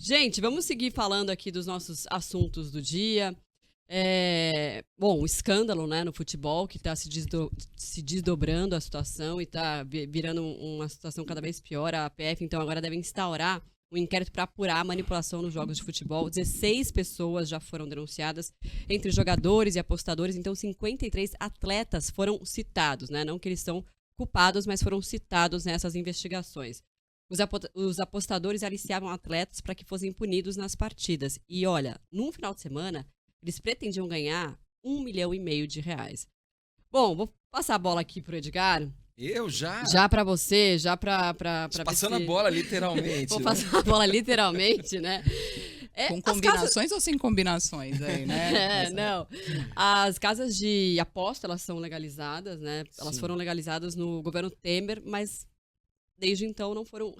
Gente, vamos seguir falando aqui dos nossos assuntos do dia. Bom, o escândalo, né, no futebol, que está se desdobrando a situação e está virando uma situação cada vez pior. A APF, então, agora deve instaurar um inquérito para apurar a manipulação nos jogos de futebol. 16 pessoas já foram denunciadas, entre jogadores e apostadores. Então, 53 atletas foram citados, né? Não que eles são culpados, mas foram citados nessas investigações. Os apostadores aliciavam atletas para que fossem punidos nas partidas. E olha, num final de semana, eles pretendiam ganhar R$1,5 milhão. Bom, vou passar a bola aqui pro Edgar. Eu já? Já pra você, já pra passando a bola, literalmente. Vou passar a bola literalmente, né? Com combinações ou sem combinações aí, né? Não. As casas de aposta, elas são legalizadas, né? Elas Sim. foram legalizadas no governo Temer, mas desde então não foram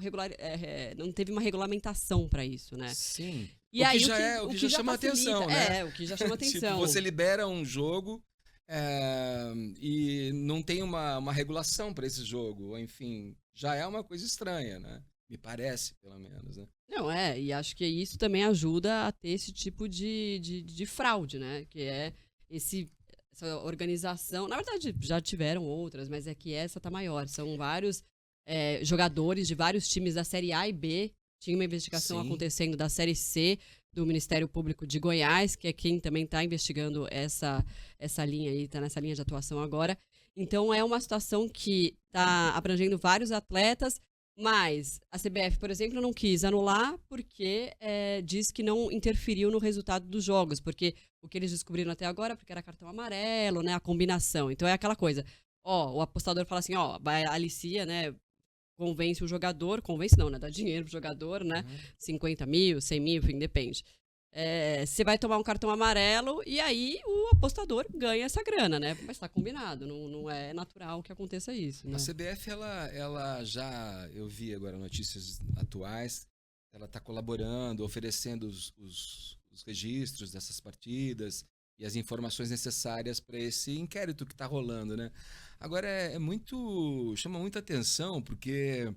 não teve uma regulamentação para isso, né? Sim. E o aí, que já chama atenção, né? O que já chama atenção. Tipo, você libera um jogo e não tem uma regulação para esse jogo. Enfim, já é uma coisa estranha, né? Me parece, pelo menos, né? Não, e acho que isso também ajuda a ter esse tipo de fraude, né? Que é essa organização. Na verdade, já tiveram outras, mas é que essa tá maior. São vários jogadores de vários times da Série A e B. Tinha uma investigação acontecendo da Série C do Ministério Público de Goiás, que é quem também está investigando essa linha aí, está nessa linha de atuação agora. Então, é uma situação que está abrangendo vários atletas, mas a CBF, por exemplo, não quis anular porque diz que não interferiu no resultado dos jogos, porque o que eles descobriram até agora, porque era cartão amarelo, né, a combinação. Então, é aquela coisa, o apostador fala assim, alicia, né, convence o jogador, convence não, né? Dá dinheiro pro jogador, né? 50 mil, 100 mil, enfim, depende. Você vai tomar um cartão amarelo e aí o apostador ganha essa grana, né? Mas tá combinado, não é natural que aconteça isso, né? A CBF, ela já, eu vi agora notícias atuais, ela tá colaborando, oferecendo os registros dessas partidas e as informações necessárias para esse inquérito que tá rolando, né? Agora, chama muita atenção, porque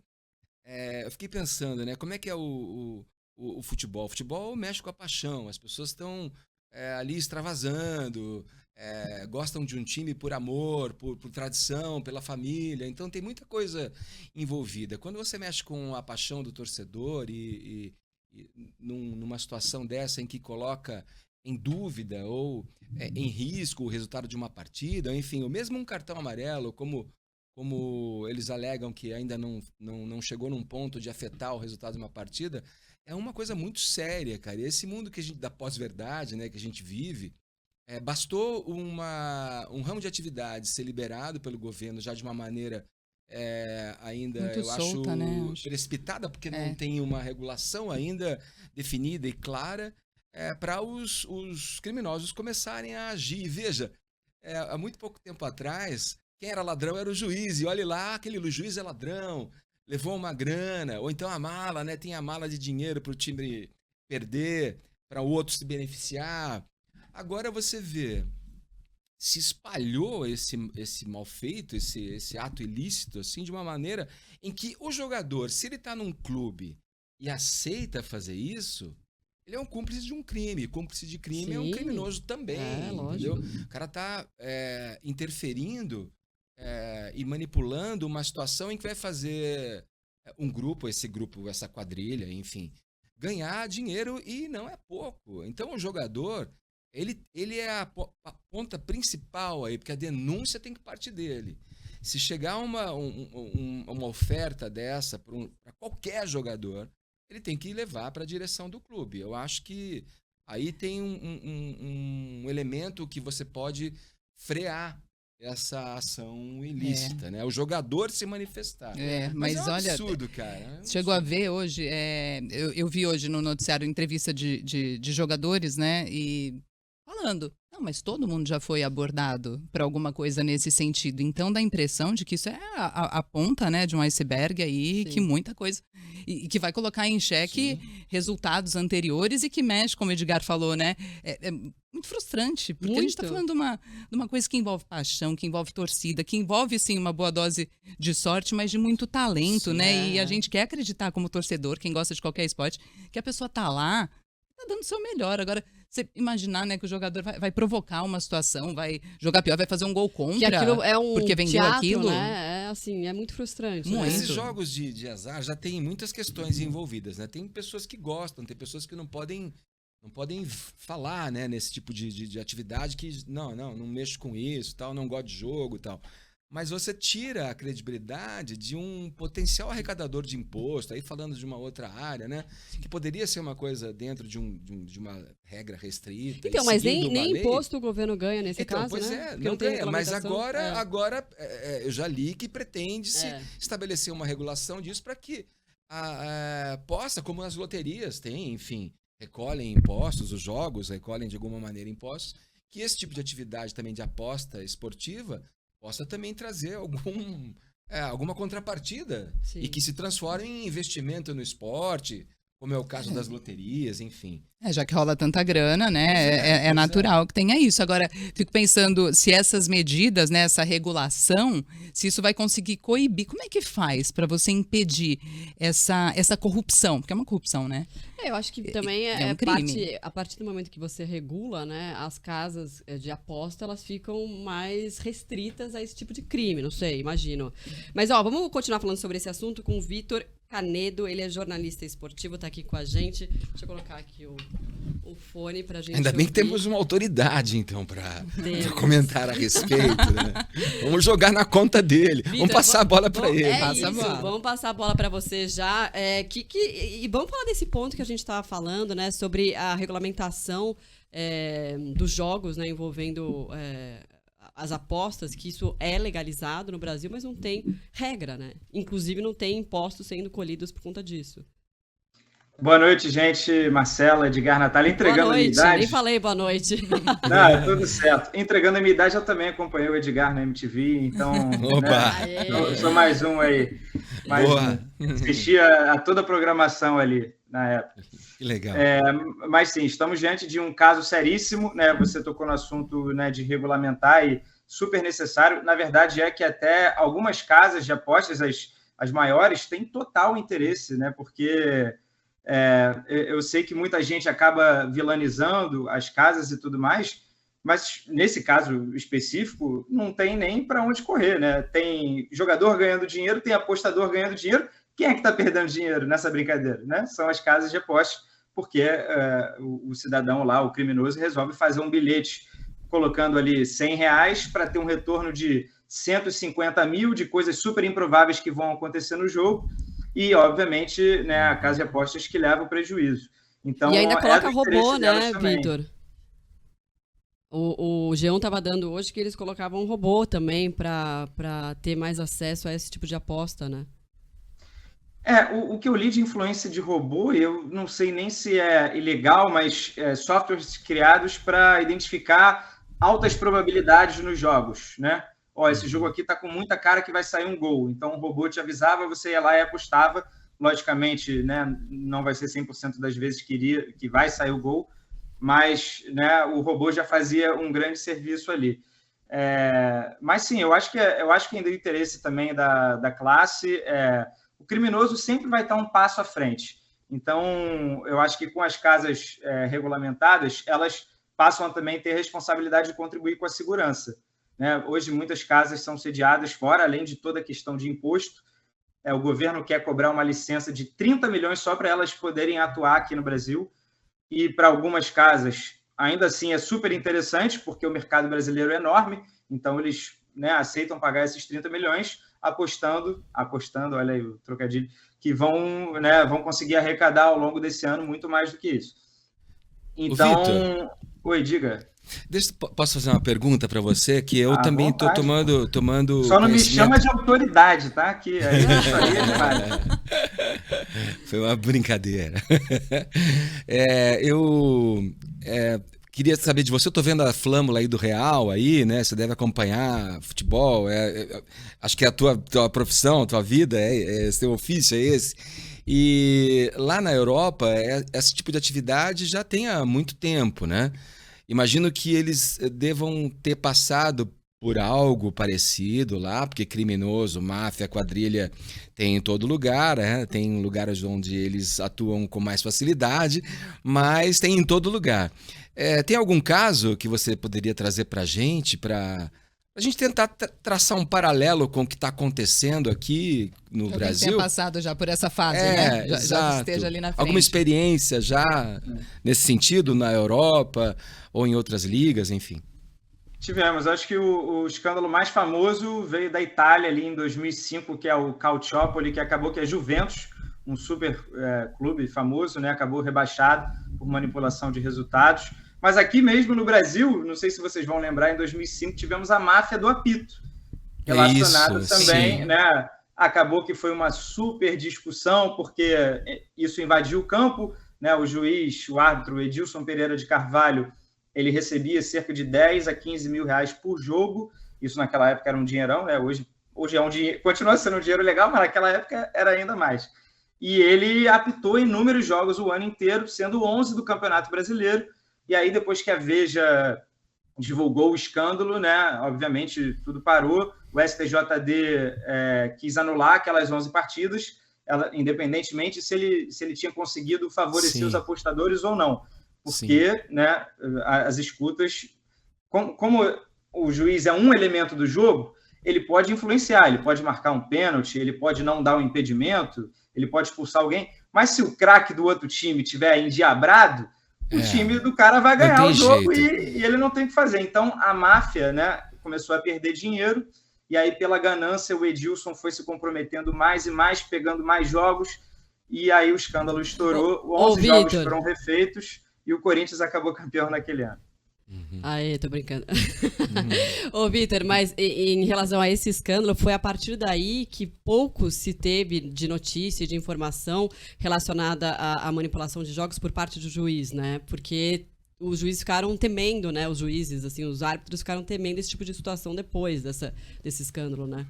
eu fiquei pensando, né? Como é que é o futebol? O futebol mexe com a paixão, as pessoas estão ali extravasando, gostam de um time por amor, por tradição, pela família, então tem muita coisa envolvida. Quando você mexe com a paixão do torcedor e numa situação dessa em que coloca em dúvida ou em risco o resultado de uma partida, enfim, ou mesmo um cartão amarelo, como eles alegam que ainda não chegou num ponto de afetar o resultado de uma partida, é uma coisa muito séria, cara. E esse mundo que da pós-verdade, né, que a gente vive, bastou um ramo de atividade ser liberado pelo governo já de uma maneira ainda, muito eu solta, acho, né? precipitada, porque não tem uma regulação ainda definida e clara, para os criminosos começarem a agir. Veja, há muito pouco tempo atrás, quem era ladrão era o juiz, e olhe lá, aquele juiz é ladrão, levou uma grana, ou então a mala, né? Tem a mala de dinheiro para o time perder, para o outro se beneficiar. Agora você vê, se espalhou esse mal feito, esse ato ilícito, assim, de uma maneira em que o jogador, se ele está num clube e aceita fazer isso, ele é um cúmplice de um crime. Cúmplice de crime é um criminoso também, entendeu? Lógico. O cara está interferindo e manipulando uma situação em que vai fazer esse grupo, essa quadrilha, enfim, ganhar dinheiro, e não é pouco. Então o jogador, ele é a ponta principal aí, porque a denúncia tem que partir dele. Se chegar uma oferta dessa para qualquer jogador, ele tem que levar para a direção do clube. Eu acho que aí tem um elemento que você pode frear essa ação ilícita, né? O jogador se manifestar. Mas é um olha, absurdo, cara. Chegou a ver hoje, eu vi hoje no noticiário entrevista de jogadores, né? E falando, Não, mas todo mundo já foi abordado para alguma coisa nesse sentido. Então dá a impressão de que isso é a ponta, né, de um iceberg aí, Sim. que muita coisa. E que vai colocar em xeque resultados anteriores e que mexe, como o Edgar falou, né? É muito frustrante, porque a gente está Muito. falando de uma coisa que envolve paixão, que envolve torcida, que envolve, sim, uma boa dose de sorte, mas de muito talento, Sim. né? E a É. gente quer acreditar como torcedor, quem gosta de qualquer esporte, que a pessoa tá lá, tá dando o seu melhor. Agora, você imaginar, né, que o jogador vai provocar uma situação, vai jogar pior, vai fazer um gol contra, Que aquilo é um porque vendeu teatro, aquilo. né? É assim, é muito frustrante. Muito. né? Esses jogos de azar já tem muitas questões envolvidas, né? Tem pessoas que gostam, tem pessoas que não podem falar, né, nesse tipo de atividade que não mexo com isso, tal, não gosto de jogo, tal. Mas você tira a credibilidade de um potencial arrecadador de imposto, aí falando de uma outra área, né? Que poderia ser uma coisa dentro de uma regra restrita. Então, e mas seguindo nem uma lei. imposto o governo ganha nesse Então, caso, pois né? é, Porque não tem ganha. Mas regulamentação. agora eu já li que pretende-se É. estabelecer uma regulação disso para que possa, como as loterias têm, enfim, recolhem impostos, os jogos recolhem de alguma maneira impostos, que esse tipo de atividade também de aposta esportiva possa também trazer alguma contrapartida Sim. e que se transforme em investimento no esporte, como é o caso das loterias, enfim. Já que rola tanta grana, né? Pois é. É natural que tenha isso. Agora, fico pensando se essas medidas, né, essa regulação, se isso vai conseguir coibir. Como é que faz para você impedir essa corrupção? Porque é uma corrupção, né? Eu acho que também é um crime. a partir do momento que você regula, né, as casas de aposta, elas ficam mais restritas a esse tipo de crime, não sei, imagino. Mas, ó, vamos continuar falando sobre esse assunto com o Vitor Canedo, ele é jornalista esportivo, tá aqui com a gente. Deixa eu colocar aqui o fone pra gente Ainda bem que ouvir. temos uma autoridade, então, para Temos. comentar a respeito, né? Vamos jogar na conta dele. Vitor, Vamos passar a bola para ele. É Passa a isso, bola. vamos passar a bola para você já. E vamos falar desse ponto que a gente estava falando, né? Sobre a regulamentação dos jogos, né? Envolvendo as apostas, que isso é legalizado no Brasil, mas não tem regra, né? Inclusive não tem impostos sendo colhidos por conta disso. Boa noite, gente. Marcela, Edgar, Natália, entregando Boa a minha noite, idade. nem falei boa noite. Não, tudo certo. Entregando a minha idade, eu também acompanhei o Edgar na MTV, então Opa! né, eu sou mais um aí. Boa! Assistia a toda a programação ali na época. Que legal. Mas sim, estamos diante de um caso seríssimo, né? Você tocou no assunto, né, de regulamentar e super necessário. Na verdade, é que até algumas casas de apostas, as maiores, têm total interesse, né? Porque eu sei que muita gente acaba vilanizando as casas e tudo mais, mas nesse caso específico, não tem nem para onde correr, né? Tem jogador ganhando dinheiro, tem apostador ganhando dinheiro. Quem é que está perdendo dinheiro nessa brincadeira, né? São as casas de apostas, porque o cidadão lá, o criminoso, resolve fazer um bilhete colocando ali R$100 para ter um retorno de 150 mil de coisas super improváveis que vão acontecer no jogo e, obviamente, né, a casa de apostas que leva o prejuízo. Então, E ainda coloca do robô, interesse delas né, também. Vitor? O G1 estava dando hoje que eles colocavam um robô também para ter mais acesso a esse tipo de aposta, né? O que eu li de influência de robô, eu não sei nem se é ilegal, mas softwares criados para identificar altas probabilidades nos jogos, né? Esse jogo aqui está com muita cara que vai sair um gol. Então, o robô te avisava, você ia lá e apostava. Logicamente, né, não vai ser 100% das vezes que vai sair o gol, mas, né, o robô já fazia um grande serviço ali. Mas, sim, eu acho que ainda o interesse também da classe... O criminoso sempre vai estar um passo à frente. Então, eu acho que com as casas regulamentadas, elas passam a também ter responsabilidade de contribuir com a segurança, né? Hoje, muitas casas são sediadas fora, além de toda a questão de imposto. O governo quer cobrar uma licença de 30 milhões só para elas poderem atuar aqui no Brasil. E para algumas casas, ainda assim, é super interessante, porque o mercado brasileiro é enorme. Então, eles, né, aceitam pagar esses 30 milhões, apostando, olha aí o trocadilho, que vão conseguir arrecadar ao longo desse ano muito mais do que isso. Então, oi, diga. Posso fazer uma pergunta para você? Que eu também estou tomando Só não me chama de autoridade, tá? Que aí isso aí é demais. Foi uma brincadeira. queria saber de você, eu tô vendo a flâmula aí do Real aí, né? Você deve acompanhar futebol, acho que é a tua profissão, a tua vida, seu ofício é esse. E lá na Europa, esse tipo de atividade já tem há muito tempo, né? Imagino que eles devam ter passado por algo parecido lá, porque criminoso, máfia, quadrilha tem em todo lugar, né? Tem lugares onde eles atuam com mais facilidade, mas tem em todo lugar. Tem algum caso que você poderia trazer para a gente tentar traçar um paralelo com o que está acontecendo aqui no Brasil? Tenha passado já por essa fase, né? Já esteja ali na frente. Alguma experiência já nesse sentido na Europa ou em outras ligas, enfim? Tivemos. Acho que o escândalo mais famoso veio da Itália ali em 2005, que é o Calciopoli, que acabou que é Juventus, um super clube famoso, né? Acabou rebaixado por manipulação de resultados. Mas aqui mesmo no Brasil, não sei se vocês vão lembrar, em 2005 tivemos a máfia do apito, relacionada também, né? Acabou que foi uma super discussão, porque isso invadiu o campo, né? O árbitro Edilson Pereira de Carvalho, ele recebia cerca de 10 a 15 mil reais por jogo, isso naquela época era um dinheirão, né? Hoje é um dinheiro, continua sendo um dinheiro legal, mas naquela época era ainda mais. E ele apitou inúmeros jogos o ano inteiro, sendo 11 do Campeonato Brasileiro. E aí, depois que a Veja divulgou o escândalo, né, obviamente tudo parou. O STJD quis anular aquelas 11 partidas, independentemente se ele tinha conseguido favorecer os apostadores ou não. Porque, né, as escutas, como o juiz é um elemento do jogo, ele pode influenciar, ele pode marcar um pênalti, ele pode não dar um impedimento, ele pode expulsar alguém. Mas se o craque do outro time estiver endiabrado, o time do cara vai ganhar o jogo e ele não tem o que fazer. Então, a máfia, né, começou a perder dinheiro, e aí, pela ganância, o Edilson foi se comprometendo mais e mais, pegando mais jogos, e aí o escândalo estourou, 11 jogos foram refeitos, e o Corinthians acabou campeão naquele ano. Aê, tô brincando. Ô, Vitor, mas em relação a esse escândalo, foi a partir daí que pouco se teve de notícia, de informação relacionada à manipulação de jogos por parte do juiz, né? Porque os juízes ficaram temendo, né? Os juízes, assim, os árbitros ficaram temendo esse tipo de situação depois desse escândalo, né?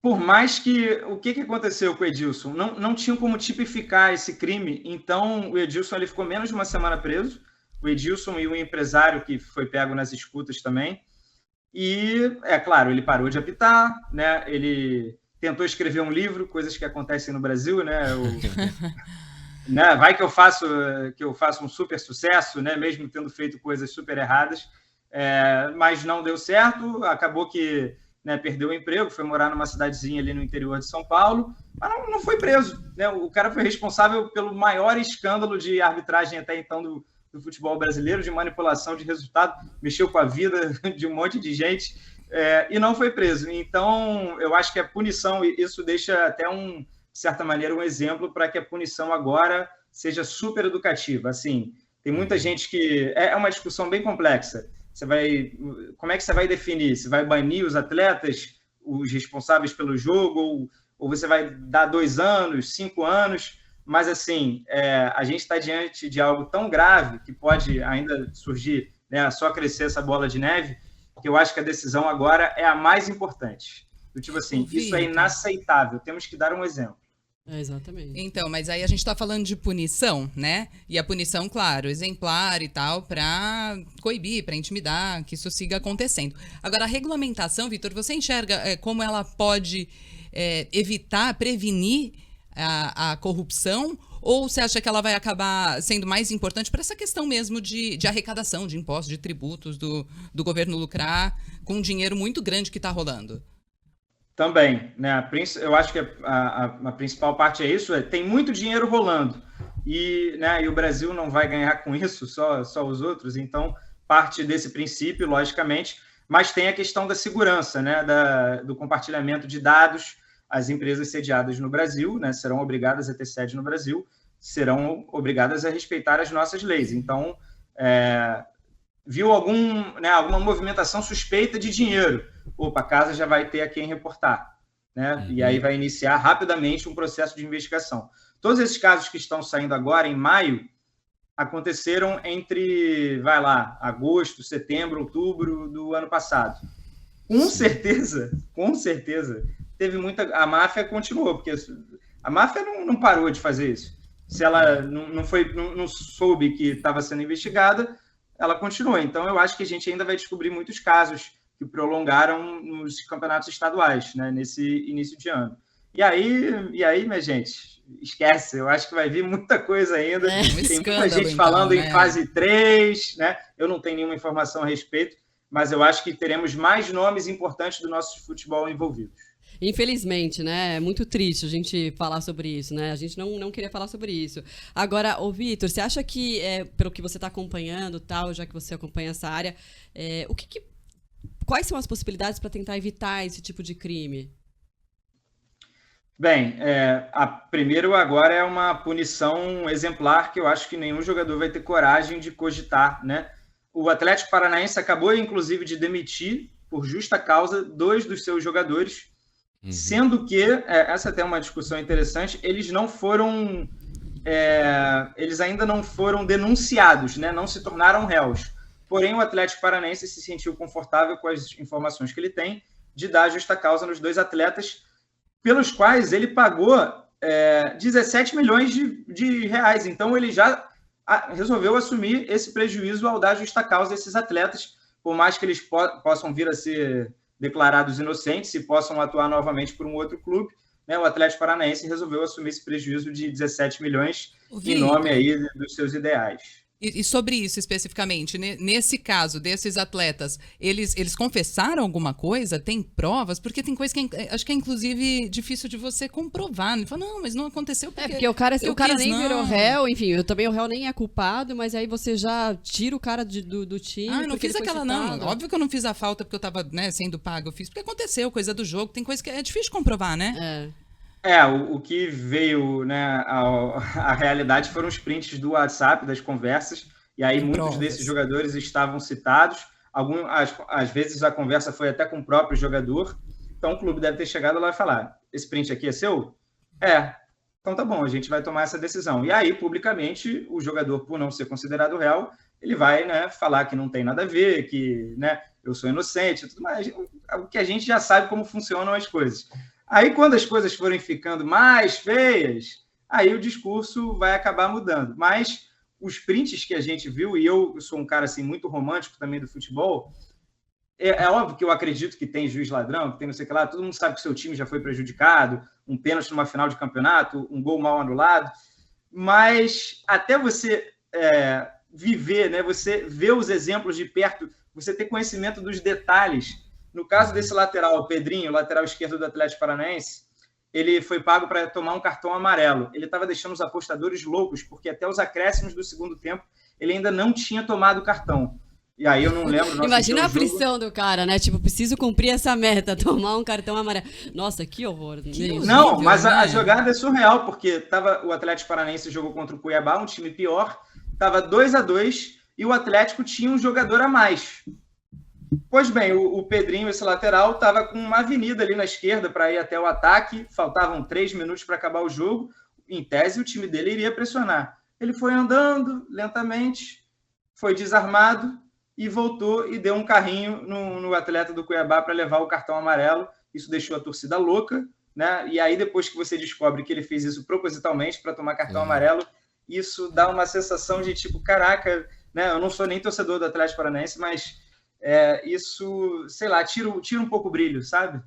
Por mais que... O que aconteceu com o Edilson? Não tinham como tipificar esse crime, então o Edilson ele ficou menos de uma semana preso, o Edilson e o empresário que foi pego nas escutas também. E, é claro, ele parou de apitar, né? Ele tentou escrever um livro, coisas que acontecem no Brasil, né? Né? Vai que eu faço um super sucesso, né? Mesmo tendo feito coisas super erradas. Mas não deu certo, acabou que, né, perdeu o emprego, foi morar numa cidadezinha ali no interior de São Paulo, mas não foi preso, né? O cara foi responsável pelo maior escândalo de arbitragem até então do futebol brasileiro, de manipulação de resultado, mexeu com a vida de um monte de gente, e não foi preso. Então, eu acho que a punição, isso deixa até, de certa maneira, um exemplo para que a punição agora seja super educativa. Assim, tem muita gente que... É uma discussão bem complexa. Como é que você vai definir? Você vai banir os atletas, os responsáveis pelo jogo, ou você vai dar 2 anos, 5 anos? Mas, assim, a gente está diante de algo tão grave que pode ainda surgir, né, só crescer essa bola de neve, que eu acho que a decisão agora é a mais importante. Tipo assim, isso é inaceitável, temos que dar um exemplo. Exatamente. Então, mas aí a gente está falando de punição, né? E a punição, claro, exemplar e tal, para coibir, para intimidar, que isso siga acontecendo. Agora, a regulamentação, Vitor, você enxerga como ela pode evitar, prevenir a corrupção, ou você acha que ela vai acabar sendo mais importante para essa questão mesmo de arrecadação de impostos, de tributos, do governo lucrar com um dinheiro muito grande que está rolando? Também, né? Eu acho que a principal parte é isso, tem muito dinheiro rolando, e, né, e o Brasil não vai ganhar com isso, só os outros, então parte desse princípio, logicamente, mas tem a questão da segurança, né, do compartilhamento de dados. As empresas sediadas no Brasil, né, serão obrigadas a ter sede no Brasil, serão obrigadas a respeitar as nossas leis. Então, viu alguma movimentação suspeita de dinheiro, opa, a casa já vai ter a quem reportar, né? E aí vai iniciar rapidamente um processo de investigação. Todos esses casos que estão saindo agora, em maio, aconteceram entre, vai lá, agosto, setembro, outubro do ano passado. Com certeza, teve muita... A máfia continuou, porque a máfia não parou de fazer isso. Se ela não soube que estava sendo investigada, ela continuou. Então, eu acho que a gente ainda vai descobrir muitos casos que prolongaram nos campeonatos estaduais, né, nesse início de ano. E aí, minha gente, esquece. Eu acho que vai vir muita coisa ainda. Tem muita gente falando em fase 3, né? Eu não tenho nenhuma informação a respeito, mas eu acho que teremos mais nomes importantes do nosso futebol envolvidos. Infelizmente, né? É muito triste a gente falar sobre isso, né? A gente não queria falar sobre isso. Agora, Vitor, você acha que, pelo que você está acompanhando, tal, já que você acompanha essa área, quais são as possibilidades para tentar evitar esse tipo de crime? Bem, primeiro agora é uma punição exemplar que eu acho que nenhum jogador vai ter coragem de cogitar, né? O Atlético Paranaense acabou, inclusive, de demitir, por justa causa, 2 dos seus jogadores, sendo que, essa até é uma discussão interessante, eles ainda não foram denunciados, né? Não se tornaram réus. Porém, o Atlético Paranaense se sentiu confortável com as informações que ele tem de dar justa causa nos 2 atletas, pelos quais ele pagou 17 milhões de reais. Então, ele já resolveu assumir esse prejuízo ao dar justa causa a esses atletas, por mais que eles possam vir a ser declarados inocentes e possam atuar novamente por um outro clube, né? O Atlético Paranaense resolveu assumir esse prejuízo de 17 milhões em nome aí dos seus ideais. E sobre isso especificamente, nesse caso desses atletas, eles confessaram alguma coisa? Tem provas? Porque tem coisa que acho que é inclusive difícil de você comprovar. Ele fala, não, mas não aconteceu porque o cara nem virou réu, enfim, também o réu nem é culpado, mas aí você já tira o cara do time. Ah, eu não fiz aquela não. Óbvio que eu não fiz a falta porque eu tava, né, sendo pago. Eu fiz porque aconteceu, coisa do jogo. Tem coisa que é difícil de comprovar, né? O que veio, né, a realidade foram os prints do WhatsApp, das conversas, e aí muitos desses jogadores estavam citados, às vezes a conversa foi até com o próprio jogador, então o clube deve ter chegado lá e falar, esse print aqui é seu? Então tá bom, a gente vai tomar essa decisão. E aí, publicamente, o jogador, por não ser considerado réu, ele vai, né, falar que não tem nada a ver, que, né, eu sou inocente, tudo mais, o que a gente já sabe como funcionam as coisas. Aí, quando as coisas forem ficando mais feias, aí o discurso vai acabar mudando. Mas os prints que a gente viu, e eu sou um cara assim, muito romântico também do futebol, é óbvio que eu acredito que tem juiz ladrão, que tem não sei o que lá, todo mundo sabe que o seu time já foi prejudicado, um pênalti numa final de campeonato, um gol mal anulado, mas até você viver, né, você ver os exemplos de perto, você ter conhecimento dos detalhes. No caso desse lateral, o Pedrinho, lateral esquerdo do Atlético Paranaense, ele foi pago para tomar um cartão amarelo. Ele estava deixando os apostadores loucos, porque até os acréscimos do segundo tempo, ele ainda não tinha tomado o cartão. E aí eu não lembro... Imagina a aflição do cara, né? Tipo, preciso cumprir essa meta, tomar um cartão amarelo. Nossa, que horror. Não, mas a jogada é surreal, porque o Atlético Paranaense jogou contra o Cuiabá, um time pior, estava 2-2 e o Atlético tinha um jogador a mais. Pois bem, o Pedrinho, esse lateral, estava com uma avenida ali na esquerda para ir até o ataque, faltavam 3 minutos para acabar o jogo, em tese o time dele iria pressionar. Ele foi andando lentamente, foi desarmado e voltou e deu um carrinho no atleta do Cuiabá para levar o cartão amarelo. Isso deixou a torcida louca, né? E aí depois que você descobre que ele fez isso propositalmente para tomar cartão amarelo, isso dá uma sensação de tipo, caraca, né? Eu não sou nem torcedor do Atlético Paranaense, mas... isso, sei lá, tira um pouco o brilho, sabe?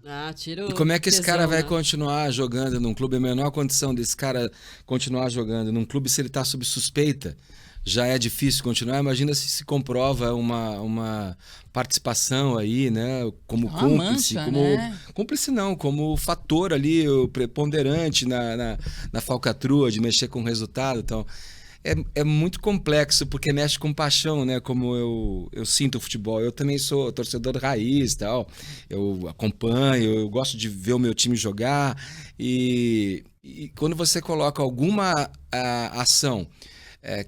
E como é que esse cara vai continuar jogando num clube? A menor condição desse cara continuar jogando num clube se ele está sob suspeita. Já é difícil continuar. Imagina se comprova uma participação aí, né? Como cúmplice. Cúmplice não, como fator ali, preponderante na falcatrua de mexer com o resultado. Então, é muito complexo, porque mexe com paixão, né? Como eu sinto o futebol. Eu também sou torcedor raiz, tal. Eu acompanho, eu gosto de ver o meu time jogar. E quando você coloca alguma ação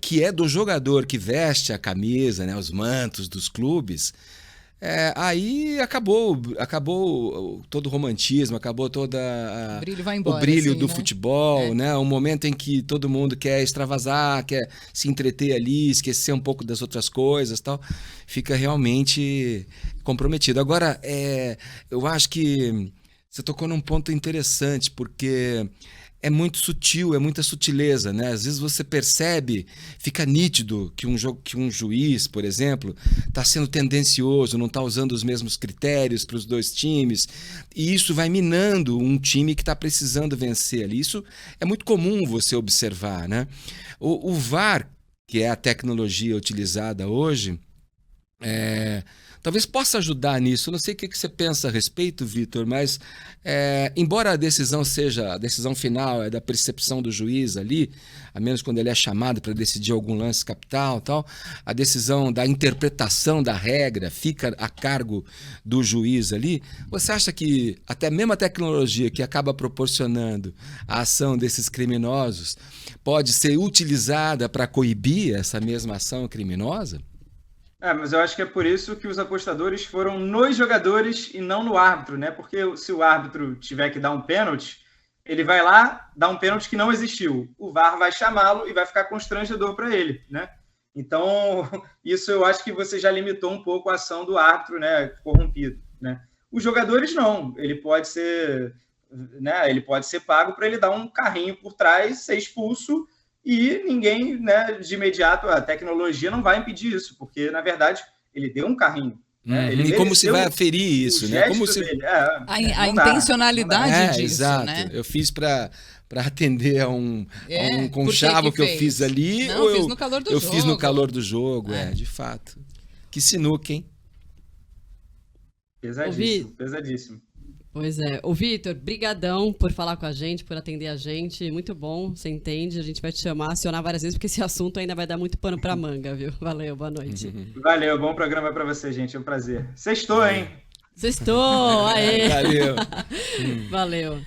que é do jogador que veste a camisa, né? Os mantos dos clubes, Aí acabou todo o romantismo, acabou toda O brilho vai embora. o brilho assim, do né? futebol, né? Um momento em que todo mundo quer extravasar, quer se entreter ali, esquecer um pouco das outras coisas, tal, fica realmente comprometido. Agora, eu acho que você tocou num ponto interessante, porque é muito sutil, é muita sutileza, né? Às vezes você percebe, fica nítido que um juiz, por exemplo, está sendo tendencioso, não está usando os mesmos critérios para os dois times, e isso vai minando um time que está precisando vencer ali. Isso é muito comum você observar, né? O VAR, que é a tecnologia utilizada hoje, talvez possa ajudar nisso. Eu não sei o que você pensa a respeito, Vitor, mas embora a decisão final é da percepção do juiz ali, a menos quando ele é chamado para decidir algum lance capital, tal, a decisão da interpretação da regra fica a cargo do juiz ali. Você acha que até mesmo a tecnologia que acaba proporcionando a ação desses criminosos pode ser utilizada para coibir essa mesma ação criminosa? Mas eu acho que é por isso que os apostadores foram nos jogadores e não no árbitro, né? Porque se o árbitro tiver que dar um pênalti, ele vai lá dar um pênalti que não existiu. O VAR vai chamá-lo e vai ficar constrangedor para ele, né? Então, isso eu acho que você já limitou um pouco a ação do árbitro, né, corrompido, né? Os jogadores não, ele pode ser pago para ele dar um carrinho por trás, ser expulso. E ninguém, né, de imediato, a tecnologia não vai impedir isso, porque, na verdade, ele deu um carrinho. Né? E como se vai aferir isso, né? Como se... a intencionalidade disso, exato. né? Eu fiz para atender a um conchavo que eu fiz ali. Não, eu fiz no calor do jogo. Eu fiz no calor do jogo, de fato. Que sinuca, hein? Pesadíssimo, pesadíssimo. Pois é. Ô, Vitor, brigadão por falar com a gente, por atender a gente. Muito bom, você entende. A gente vai te chamar, acionar várias vezes, porque esse assunto ainda vai dar muito pano pra manga, viu? Valeu, boa noite. Valeu, bom programa pra você, gente. É um prazer. Sextou, hein? Sextou, aê! Valeu. Valeu.